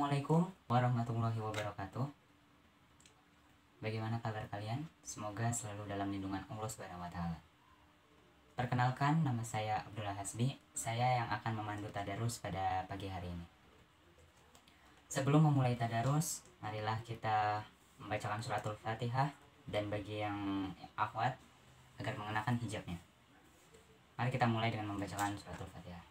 Assalamualaikum warahmatullahi wabarakatuh. Bagaimana kabar kalian? Semoga selalu dalam lindungan Allah Subhanahu wa taala. Perkenalkan, nama saya Abdullah Hasbi. Saya yang akan memandu tadarus pada pagi hari ini. Sebelum memulai tadarus, marilah kita membacakan suratul Fatihah, dan bagi yang akhwat agar mengenakan hijabnya. Mari kita mulai dengan membacakan suratul Fatihah.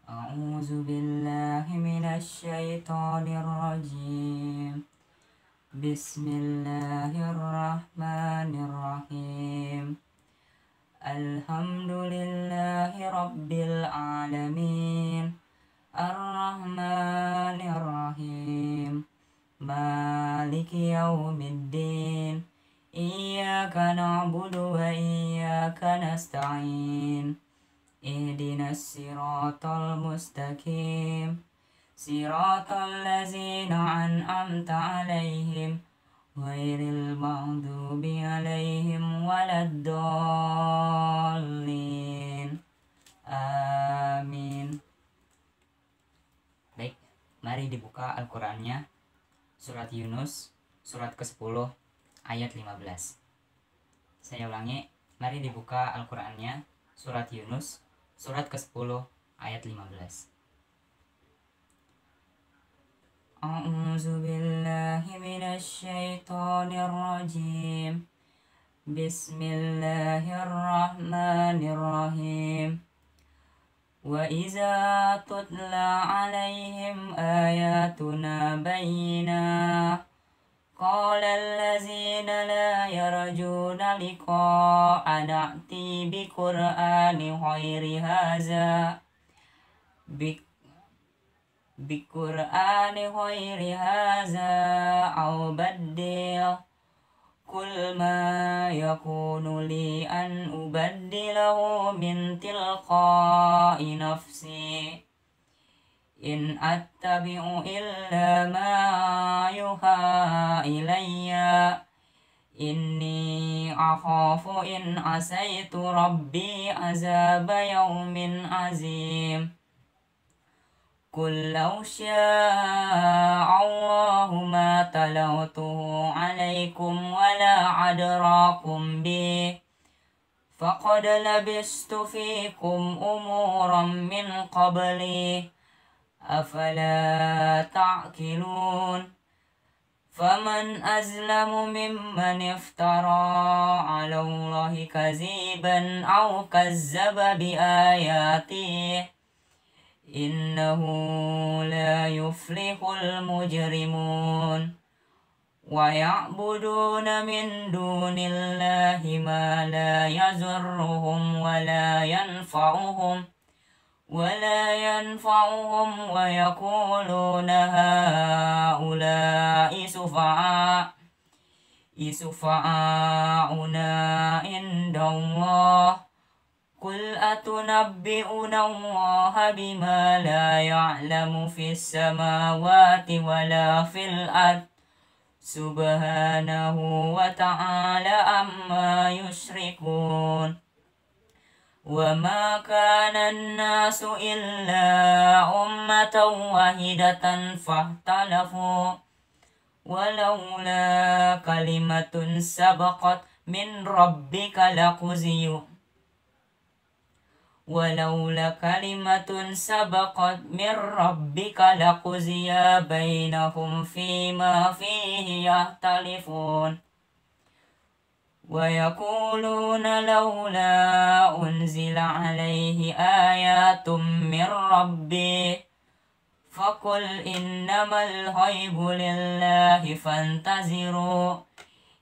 A'udzu billahi minasy syaithanir rajim. Bismillahirrahmanirrahim. Alhamdulillahi rabbil alamin. Ar-Rahmanir-Rahim. Maliki yaumiddin. Iyyaka na'budu wa iyyaka nasta'in. Ihdinas siratal mustaqim. Siratal ladzina an'amta 'alaihim ghairil maghdubi 'alaihim waladdallin. Amin. Baik, mari dibuka Al-Qur'annya, surat Yunus, surat ke-10 ayat 15. Saya ulangi, mari dibuka Al-Qur'annya, surat Yunus, surat ke-10 ayat 15. A'udzu billahi minasy syaithanir rajim. Bismillahirrahmanirrahim. Wa iza tutla 'alaihim ayatuna bayyinah qala allazina la yarjuna liqa'ana a'ti bi qur'ani ghairi hadza bi qur'ani ghairi hadza aw baddil qul ma yakunu li an ubaddilahu min tilqa'i nafsi in attabi'u illa ma yuha ilayya inni akhafu in asaitu rabbi azaba yaumin azim. Qul law syaa Allahu ma talawtuhu alaikum wala adrakum bih faqad labistu fikum umuran min qabli afala ta'qilun. Faman azlamu mimman iftara 'ala Allahi kaziban aw kazzaba bi ayatihi innahu la yuflihul mujrimun. Wa ya'buduna min dunillahi ma la yazurruhum wa la yanfa'uhum wa yaquluna ha'ula'i sufa'auna indallah. Qul atunabbi'una Allaha bima la ya'lamu fis samawati wa la fil ard subhanahu wa ta'ala amma yushrikun. Wa ma kana an-nasu illa ummatan wahidatan fahtalafu walaula kalimatun sabaqat min rabbika laquziya bainahum fima fihi yahtalifun. Wa yaquluna laula unzila alaihi ayatum min rabbih faqul innamal ghaibu lillahi fantaziru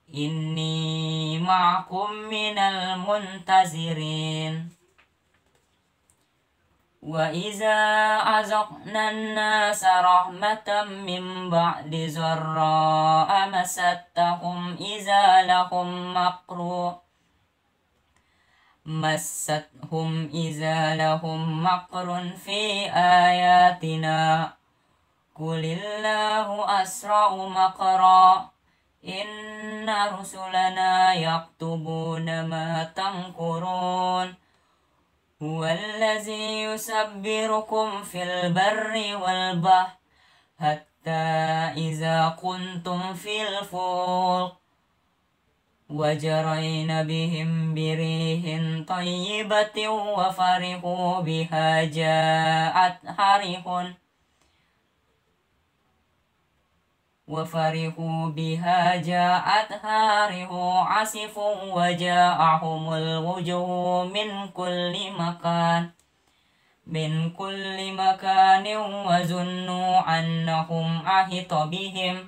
inni ma'akum minal muntazirin. Wa iza azaqna an-nasa rahmatan min ba'di zarra'a masathum iza lahum makrun fi ayatina qulillahu asra'u makra inna rusulana yaktubuna ma tamkurun. Huwallazi yusabbirukum fil barri wal bahri حتى إذا كنتم في الفلك وجرين بهم بريح طيبة وفرحوا بها جاءتها ريح عاصف وجاءهم الوجوه من كل مكان وظنوا أنهم أحيط بهم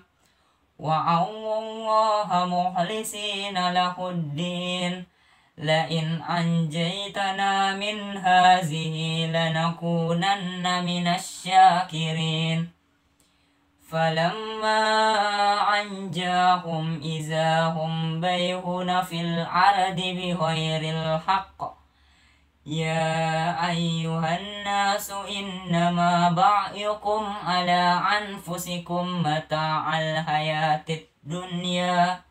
وعوا الله مخلصين له الدين لئن أنجيتنا من هذه لنكونن من الشاكرين فلما أنجاهم إذا هم بيغون في الأرض بغير الحق يا أيها الناس إنما بغيكم على أنفسكم متاع الحياة الدنيا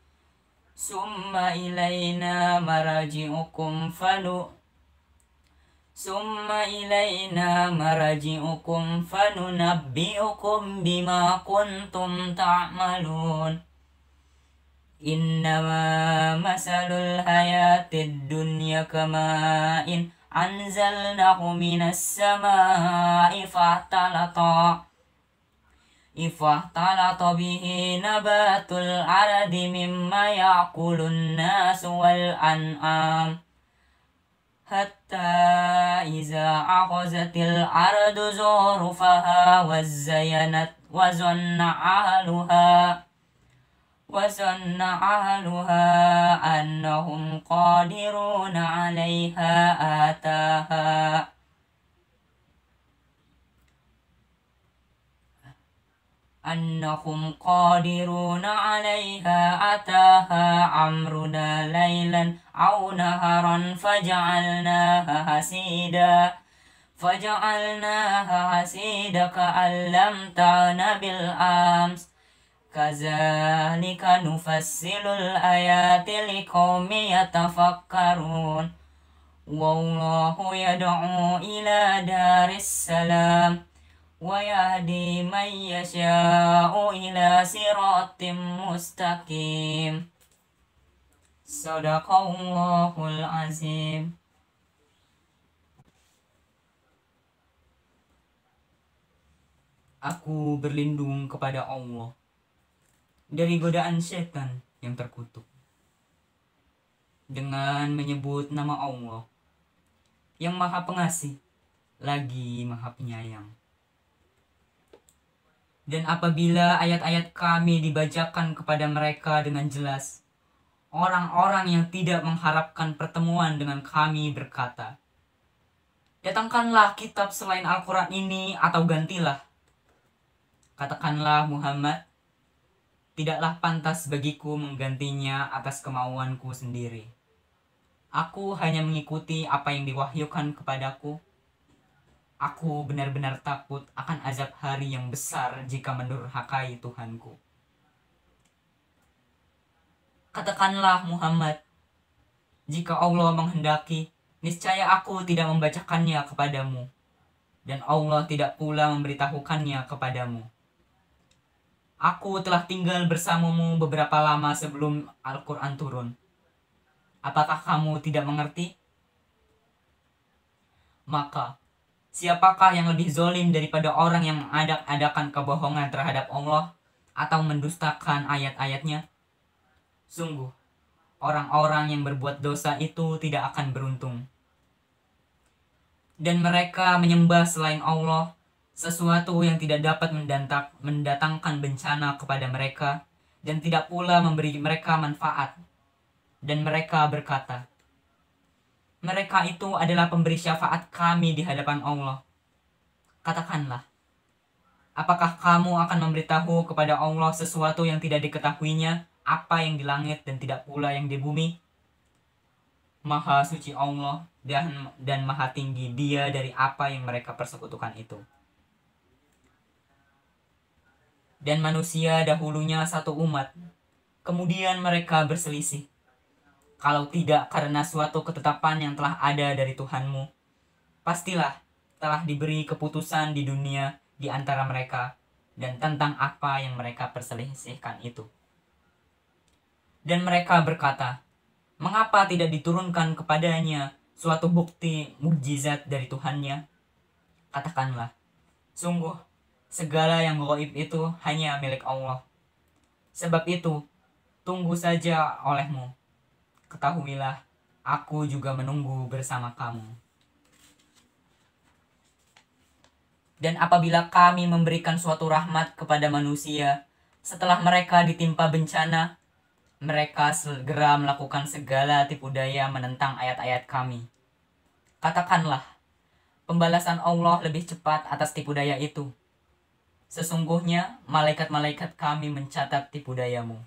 ثم إلينا مرجعكم فننبئكم بما كنتم تعملون إنما مثل الحياة الدنيا كماء أنزلناه من السماء فاختلط به نبات الأرض مما يأكل الناس والأنعام حتى إذا أخذت الأرض زخرفها وزينت وظن أهلها أنهم قادرون عليها أتاها أمرنا ليلا أو نهارا فجعلناها حصيدا كأن لم تغن بالأمس كذلك نفصل الآيات لقوم يتفكرون والله يدعو إلى دار السلام ويهدي من يشاء إلى صراط مستقيم صدق الله العظيم. Aku berlindung kepada Allah dari godaan setan yang terkutuk dengan menyebut nama Allah yang Maha Pengasih lagi Maha Penyayang. Dan apabila ayat-ayat Kami dibacakan kepada mereka dengan jelas, orang-orang yang tidak mengharapkan pertemuan dengan Kami berkata, "Datangkanlah kitab selain Al-Quran ini atau gantilah." Katakanlah Muhammad, tidaklah pantas bagiku menggantinya atas kemauanku sendiri. Aku hanya mengikuti apa yang diwahyukan kepadaku. Aku benar-benar takut akan azab hari yang besar jika mendurhakai Tuhanku. Katakanlah Muhammad, jika Allah menghendaki, niscaya aku tidak membacakannya kepadamu, dan Allah tidak pula memberitahukannya kepadamu. Aku telah tinggal bersamamu beberapa lama sebelum Al-Quran turun. Apakah kamu tidak mengerti? Maka, siapakah yang lebih zalim daripada orang yang mengadak-adakan kebohongan terhadap Allah atau mendustakan ayat-ayatnya? Sungguh, orang-orang yang berbuat dosa itu tidak akan beruntung. Dan mereka menyembah selain Allah sesuatu yang tidak dapat mendatangkan bencana kepada mereka dan tidak pula memberi mereka manfaat. Dan mereka berkata, mereka itu adalah pemberi syafaat kami di hadapan Allah. Katakanlah, apakah kamu akan memberitahu kepada Allah sesuatu yang tidak diketahuinya, apa yang di langit dan tidak pula yang di bumi? Maha suci Allah dan maha tinggi Dia dari apa yang mereka persekutukan itu. Dan manusia dahulunya satu umat, kemudian mereka berselisih. Kalau tidak karena suatu ketetapan yang telah ada dari Tuhanmu, pastilah telah diberi keputusan di dunia di antara mereka, dan tentang apa yang mereka perselisihkan itu. Dan mereka berkata, "Mengapa tidak diturunkan kepadanya suatu bukti mukjizat dari Tuhannya?" Katakanlah, sungguh, segala yang gaib itu hanya milik Allah. Sebab itu, tunggu saja olehmu. Ketahuilah, aku juga menunggu bersama kamu. Dan apabila kami memberikan suatu rahmat kepada manusia, setelah mereka ditimpa bencana, mereka segera melakukan segala tipu daya menentang ayat-ayat kami. Katakanlah, pembalasan Allah lebih cepat atas tipu daya itu. Sesungguhnya, malaikat-malaikat kami mencatat tipu dayamu.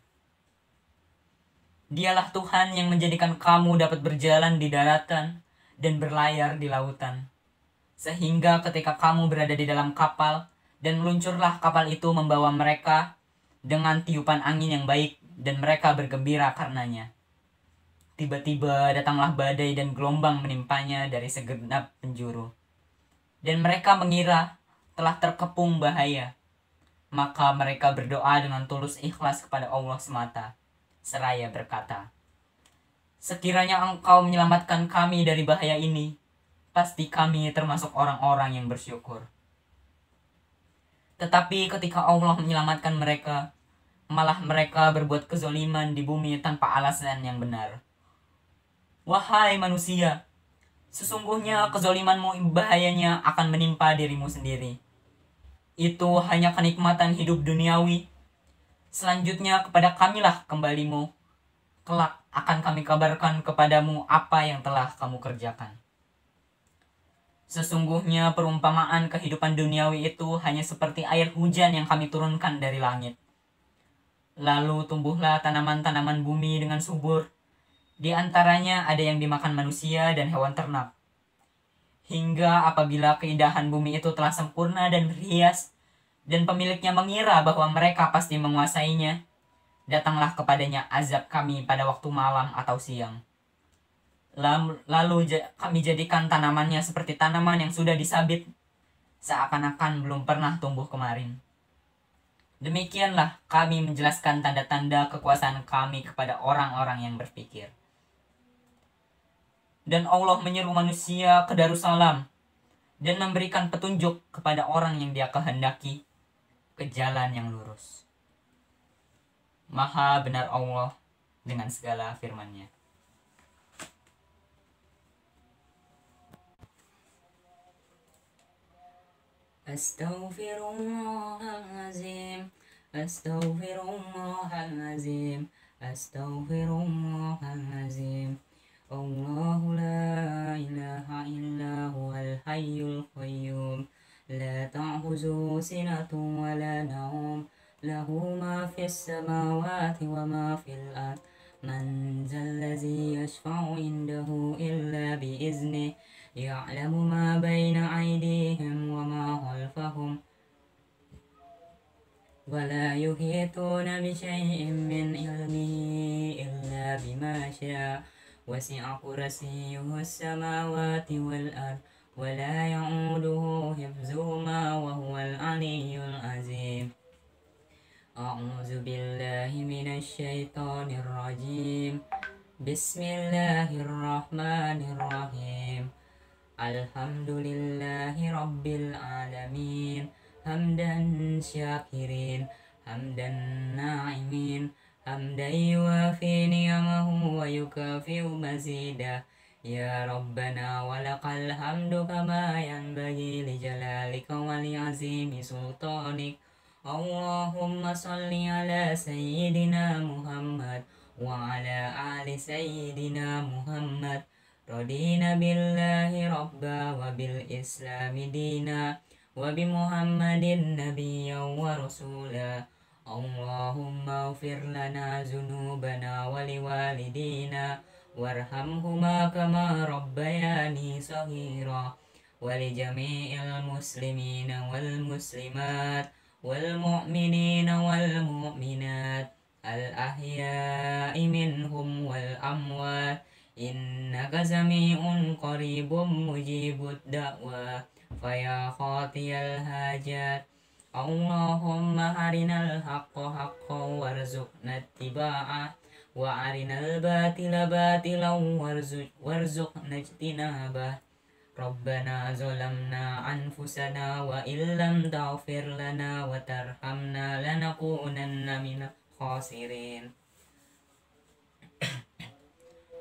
Dialah Tuhan yang menjadikan kamu dapat berjalan di daratan dan berlayar di lautan. Sehingga ketika kamu berada di dalam kapal, dan meluncurlah kapal itu membawa mereka dengan tiupan angin yang baik, dan mereka bergembira karenanya. Tiba-tiba datanglah badai dan gelombang menimpanya dari segenap penjuru. Dan mereka mengira telah terkepung bahaya. Maka mereka berdoa dengan tulus ikhlas kepada Allah semata, seraya berkata, "Sekiranya Engkau menyelamatkan kami dari bahaya ini, pasti kami termasuk orang-orang yang bersyukur." Tetapi ketika Allah menyelamatkan mereka, malah mereka berbuat kezoliman di bumi tanpa alasan yang benar. Wahai manusia, sesungguhnya kezolimanmu bahayanya akan menimpa dirimu sendiri. Itu hanya kenikmatan hidup duniawi. Selanjutnya kepada kamilah kembalimu. Kelak akan kami kabarkan kepadamu apa yang telah kamu kerjakan. Sesungguhnya perumpamaan kehidupan duniawi itu hanya seperti air hujan yang kami turunkan dari langit. Lalu tumbuhlah tanaman-tanaman bumi dengan subur. Di antaranya ada yang dimakan manusia dan hewan ternak. Hingga apabila keindahan bumi itu telah sempurna dan berhias, dan pemiliknya mengira bahwa mereka pasti menguasainya, datanglah kepadanya azab kami pada waktu malam atau siang. Lalu kami jadikan tanamannya seperti tanaman yang sudah disabit, seakan-akan belum pernah tumbuh kemarin. Demikianlah kami menjelaskan tanda-tanda kekuasaan kami kepada orang-orang yang berpikir. Dan Allah menyeru manusia ke Darussalam dan memberikan petunjuk kepada orang yang Dia kehendaki ke jalan yang lurus. Maha benar Allah dengan segala firman-Nya. Astaghfirullahalazim, astaghfirullahalazim, astaghfirullahalazim. Allahu la ilaha illa huwal hayyul qayyum, la ta'khuzuhu sinatun wa la nawm, lahu ma fis samawati wa ma fil ard. Man zallazi yashfa'u indahu illa biiznih, ya'lamu ma baina aydihim wa ma khalfahum, wa la yuhituna bi syai'in min ilmihi illa bima syaa, wasi'a kursiyyuhu as-samawati wal ard, wa la ya'uduhu hifdzuhuma wa huwal 'aliyyul 'azim. A'udzu billahi minasy syaithanir rajim. Bismillahirrahmanirrahim. Alhamdulillahi rabbil alamin, hamdan syakirin, hamdan na'imin, hamdan yuwafi ni'amahu wa yukafi'u mazidah. Ya Rabbana walakal hamdu kama yanbaghi li jalalika wa li azimi sultanik. Allahumma salli ala sayyidina Muhammad wa ala ali sayyidina Muhammad. Radina billahi rabba wa bil islami dina wa bi Muhammadin nabiyya wa rasula. Allahumma ufir lana zunubana wa liwalidina warhamhuma kama rabbayani saghira, wa li jami'il muslimina wal muslimat wal mu'minina wal mu'minat al ahya'i minhum wal amwat. Innaka sami'un qaribun mujibud da'wah, faya khatiyal hajat. Allahumma arinal haqqa haqqan warzuqna ittiba'ah wa arinal batila batilan warzuqna ijtinabah. Rabbana zalamna anfusana wa illam taghfir lana wa tarhamna lanakunanna minal khasirin.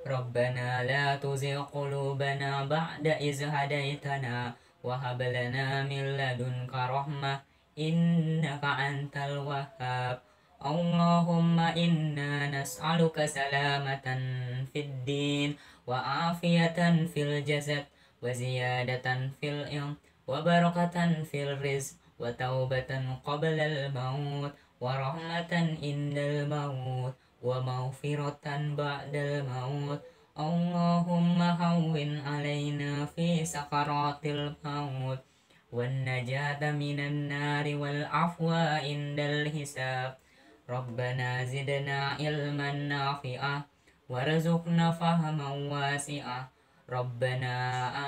Rabbana la tuzigh qulubana ba'da iz hadaitana wa hab lana min ladunka rahmah innaka antal wahhab. Allahumma inna nas'aluka salamatan fid din wa afiyatan fil jasad wa ziyadatan fil ilm wa barakatan fil rizq wa taubatan qabla al maut wa rahmatan indal maut wa maghfiratan ba'dal maut. Allahumma hawwin alaina fi sakaratil maut wan najata minan nari wal afwa indal hisab. Rabbana zidna ilman nafi'ah warzuqna fahman wasi'ah. Rabbana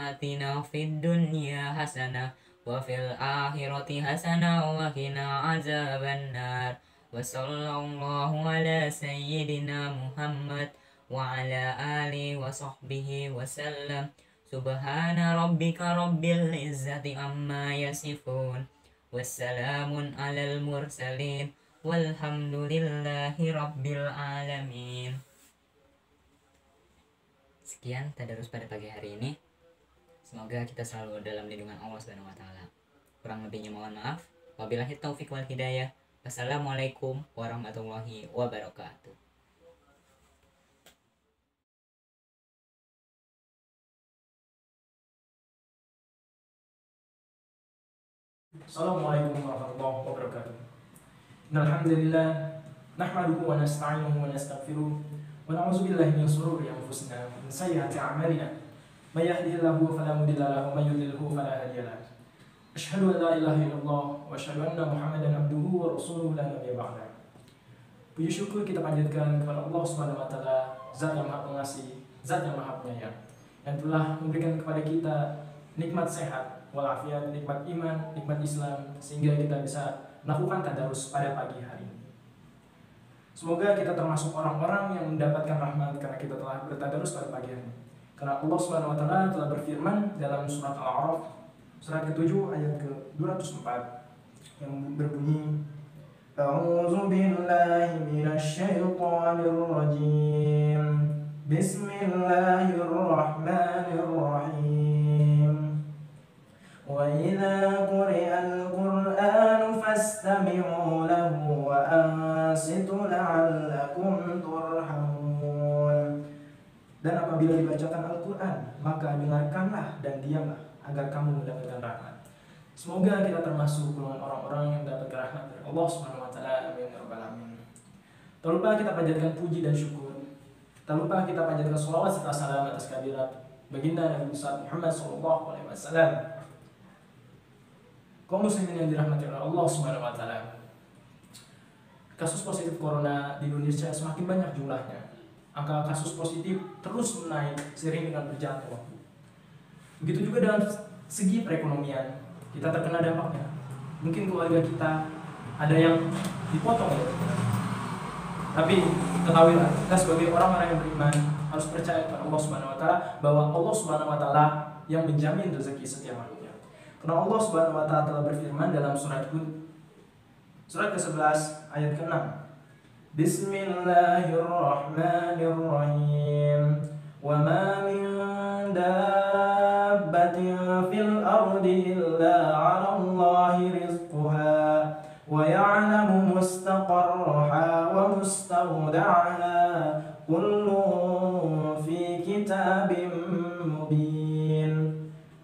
atina fid dunya hasanah wa fil akhirati hasanah wa qina azaban nar. Wa sallallahu ala sayyidina Muhammad wa ala alihi wa sahbihi wa sallam. Subhana rabbika rabbil izzati amma yasifun. Wassalamun alal mursalin. Walhamdulillahi rabbil alamin. Sekian tadarus pada pagi hari ini. Semoga kita selalu dalam lindungan Allah Subhanahu wa taala. Kurang lebihnya mohon maaf. Wabillahi taufik wal hidayah. Wassalamualaikum warahmatullahi wabarakatuh. Assalamualaikum warahmatullahi wabarakatuh. Innal hamdalillah nahmaduhu wa nasta'inuhu wa nastaghfiruh wa na'udzu billahi min shururi anfusina wa min sayyiati a'malina. May yahdihillahu fala mudilla lahu wa may yudlilhu fala hadiya lahu. Asyhadu an la ilaha illallah wa asyhadu anna Muhammadan abduhu wa rasuluhu la nabiyya ba'da. Puji syukur kita panjatkan kepada Allah Subhanahu wa taala, Zat yang Maha Pengasih, Zat yang Maha Penyayang, yang telah memberikan kepada kita nikmat sehat walafiat, nikmat iman, nikmat Islam, sehingga kita bisa melakukan tadarus pada pagi hari ini. Semoga kita termasuk orang-orang yang mendapatkan rahmat karena kita telah bertadarus pada pagi hari ini. Karena Allah Subhanahu wa taala telah berfirman dalam surat Al-A'raf surat ke-7 ayat ke-204 yang berbunyi, A'udzu billahi minasy syaithanir rajim. Bismillahirrahmanirrahim. وَإِذَا قُرِئَ الْقُرْآنُ فَاسْتَمِعُوا لَهُ وَأَنصِتُوا لَعَلَّكُمْ تُرْحَمُونَ. Dan apabila dibacakan Al-Quran, maka dengarkanlah dan diamlah agar kamu mendapatkan rahmat. Semoga kita termasuk golongan orang-orang yang mendapatkan rahmat dari Allah Subhanahu wa taala. Amin ya rabbal alamin. Tak lupa kita panjatkan puji dan syukur. Tak lupa kita panjatkan shalawat serta salam atas kehadirat baginda Nabi besar Muhammad sallallahu alaihi wasallam. Kaum muslimin yang dirahmati oleh Allah Subhanahu wa taala. Kasus positif corona di Indonesia semakin banyak jumlahnya. Angka kasus positif terus menaik seiring dengan berjalannya waktu. Begitu juga dalam segi perekonomian, kita terkena dampaknya. Mungkin keluarga kita ada yang dipotong ya. Tapi ketahuilah, kita sebagai orang-orang yang beriman harus percaya kepada Allah Subhanahu wa taala bahwa Allah Subhanahu wa taala yang menjamin rezeki setiap makhluknya. Karena Allah Subhanahu wa taala telah berfirman dalam surat Hud surat ke-11 ayat ke-6. Bismillahirrahmanirrahim. Wa ma min dabbatin fil ardi illa 'ala Allahi rizquha wa ya'lamu mustaqarraha wa mustawda'aha kullun fi kitabim mubin.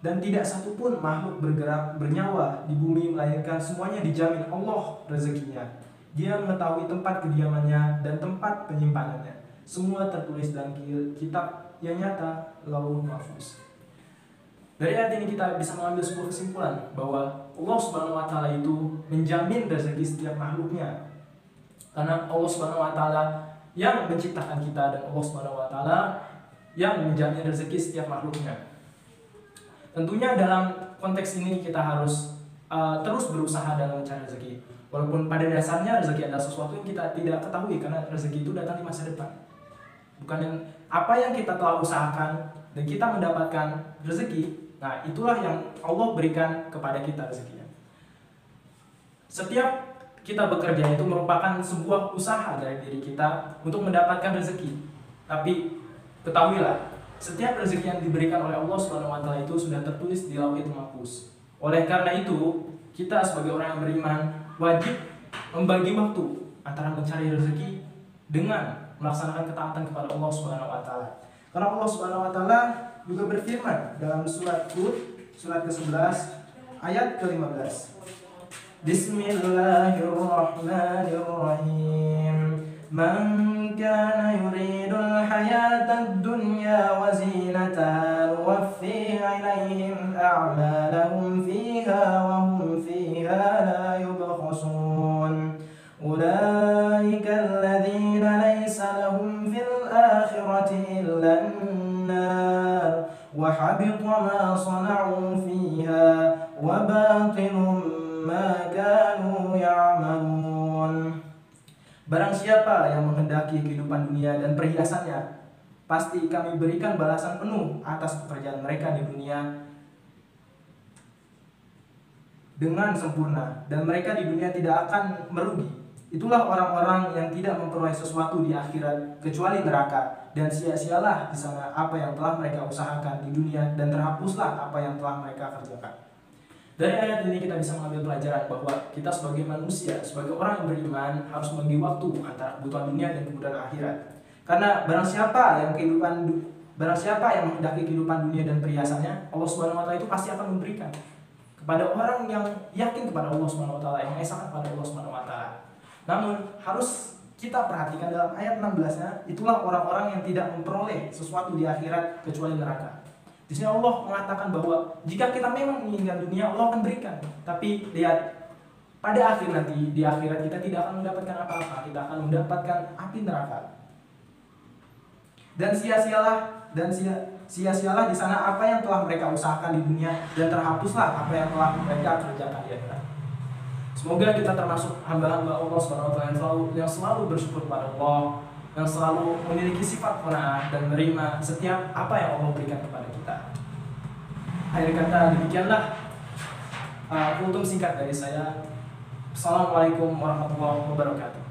Dan tidak satupun makhluk bergerak bernyawa di bumi melainkan semuanya dijamin Allah rezekinya. Dia mengetahui tempat kediamannya dan tempat penyimpanannya. Semua tertulis dalam kitab yang nyata, Lauhul Mahfuz. Dari ayat ini kita bisa mengambil sebuah kesimpulan bahwa Allah Subhanahu wa taala itu menjamin rezeki setiap makhluknya. Karena Allah Subhanahu wa taala yang menciptakan kita dan Allah Subhanahu wa taala yang menjamin rezeki setiap makhluknya. Tentunya dalam konteks ini kita harus terus berusaha dalam mencari rezeki. Walaupun pada dasarnya rezeki adalah sesuatu yang kita tidak ketahui, karena rezeki itu datang di masa depan. Bukan yang apa yang kita telah usahakan dan kita mendapatkan rezeki, nah itulah yang Allah berikan kepada kita rezekinya. Setiap kita bekerja itu merupakan sebuah usaha dari diri kita untuk mendapatkan rezeki. Tapi ketahuilah, setiap rezeki yang diberikan oleh Allah SWT itu sudah tertulis di Lauhul Mahfuz. Oleh karena itu, kita sebagai orang yang beriman wajib membagi waktu antara mencari rezeki dengan melaksanakan ketaatan kepada Allah SWT. Karena Allah SWT juga berfirman dalam surat Hud, surat ke-11 ayat ke-15. Bismillahirrahmanirrahim. Man kana yuridul hayatad dunya wa zinataha nuwaffiha ilaihim a'malahum fiha wa hum fiha la yubkhasun. Ulaika alladhina laysa lahum fil akhirati illa an-nar wa habita ma sana'u fiha wa batilun ma kanu ya'malun. Barang siapa yang menghendaki kehidupan dunia dan perhiasannya, pasti kami berikan balasan penuh atas pekerjaan mereka di dunia dengan sempurna, dan mereka di dunia tidak akan merugi. Itulah orang-orang yang tidak memperoleh sesuatu di akhirat kecuali neraka, dan sia-sialah di sana apa yang telah mereka usahakan di dunia, dan terhapuslah apa yang telah mereka kerjakan. Dari ayat ini kita bisa mengambil pelajaran bahwa kita sebagai manusia, sebagai orang yang beriman harus membagi waktu antara kebutuhan dunia dan kebutuhan akhirat. Karena barang siapa yang menghendaki kehidupan dunia dan perhiasannya, Allah SWT itu pasti akan memberikan kepada orang yang yakin kepada Allah SWT, yang mengesahkan kepada Allah SWT. Namun harus kita perhatikan dalam ayat 16-nya, itulah orang-orang yang tidak memperoleh sesuatu di akhirat kecuali neraka. Di sini Allah mengatakan bahwa jika kita memang menginginkan dunia, Allah akan berikan. Tapi lihat, pada akhir nanti, di akhirat kita tidak akan mendapatkan apa-apa. Kita akan mendapatkan api neraka. Dan sia-sialah di sana apa yang telah mereka usahakan di dunia, dan terhapuslah apa yang telah mereka kerjakan di akhirat. Semoga kita termasuk hamba-hamba Allah SWT yang selalu bersyukur pada Allah, yang selalu memiliki sifat qanaah dan menerima setiap apa yang Allah berikan kepada kita. Akhir kata demikianlah kultum singkat dari saya. Assalamualaikum warahmatullahi wabarakatuh.